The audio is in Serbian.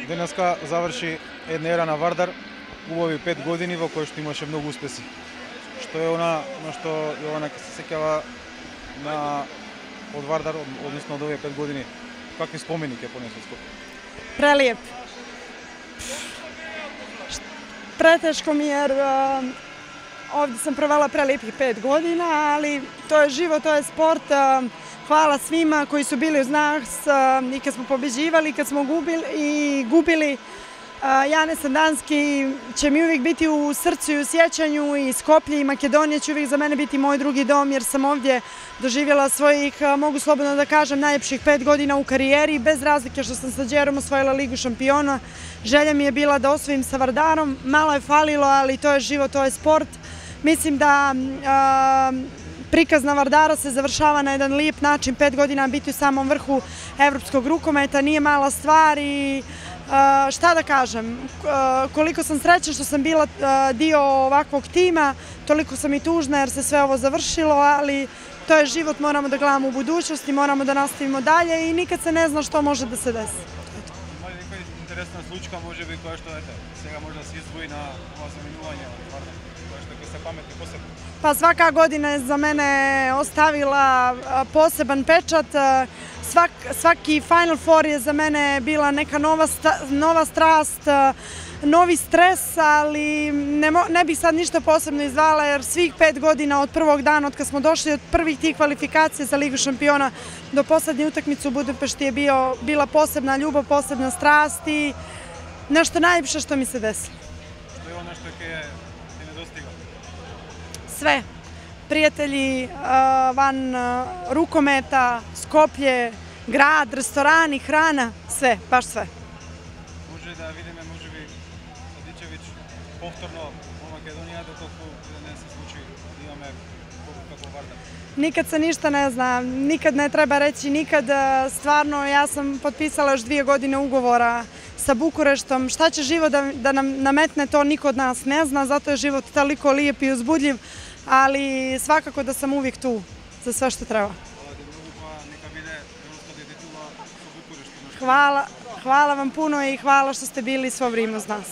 Денеска заврши една ера на Вардар, убави 5 години во кои што имаше многу успеси. Што е она на што Јована ќе се сеќава од Вардар, односно од овие 5 години? Какви спомени ќе понесе Скопје? Prelijep. Preteško mi jer ovdje sam provela prelijepih 5 godina, ali to je život, to je sport. Hvala svima koji su bili uz nas i kad smo pobeđivali, kad smo gubili. Janez Sandanski će mi uvijek biti u srcu i u sjećanju, i Skoplje i Makedonija će uvijek za mene biti moj drugi dom, jer sam ovdje doživjela svojih, mogu slobodno da kažem, najljepših 5 godina u karijeri, bez razlike što sam sa Đerom osvojila Ligu šampiona. Želja mi je bila da osvojim sa Vardarom, malo je falilo, ali to je život, to je sport. Mislim da prikaz na Vardara se završava na jedan lijep način, 5 godina biti u samom vrhu evropskog rukometa, nije mala stvar i šta da kažem, koliko sam srećna što sam bila dio ovakvog tima, toliko sam i tužna jer se sve ovo završilo, ali to je život, moramo da gledamo u budućnosti, moramo da nastavimo dalje i nikad se ne zna što može da se desi. Има ли некоја интересна случка, можеби, која што сега може да се издвои на ова заменување од Вардар, која што ќе се паметни посебно? Pa svaka godina je za mene ostavila poseban pečat. Svaki Final Four je za mene bila neka nova strast, novi stres, ali ne bih sad ništa posebno izdvala jer svih 5 godina od prvog dana, od kad smo došli od prvih tih kvalifikacija za Ligu šampiona do poslednje utakmice u Budimpešti je bila posebna ljubav, posebna strast i nešto najljepše što mi se desilo. Što je ono što je nedostiglo? Sve. Prijatelji van rukometa, Skoplje, grad, restorani, hrana, sve, baš sve. Može da vidimo, može bi Sadičević povtorno u Makedonija, dok ne se sluči da imame kako Vardar? Nikad se ništa ne zna, nikad ne treba reći nikad. Stvarno, ja sam potpisala još 2 godine ugovora sa Bukureštom. Šta će život da nam nametne, to niko od nas ne zna, zato je život toliko lijep i uzbudljiv, ali svakako da sam uvijek tu za sve što treba. Hvala vam puno i hvala što ste bili svo vrijeme uz nas.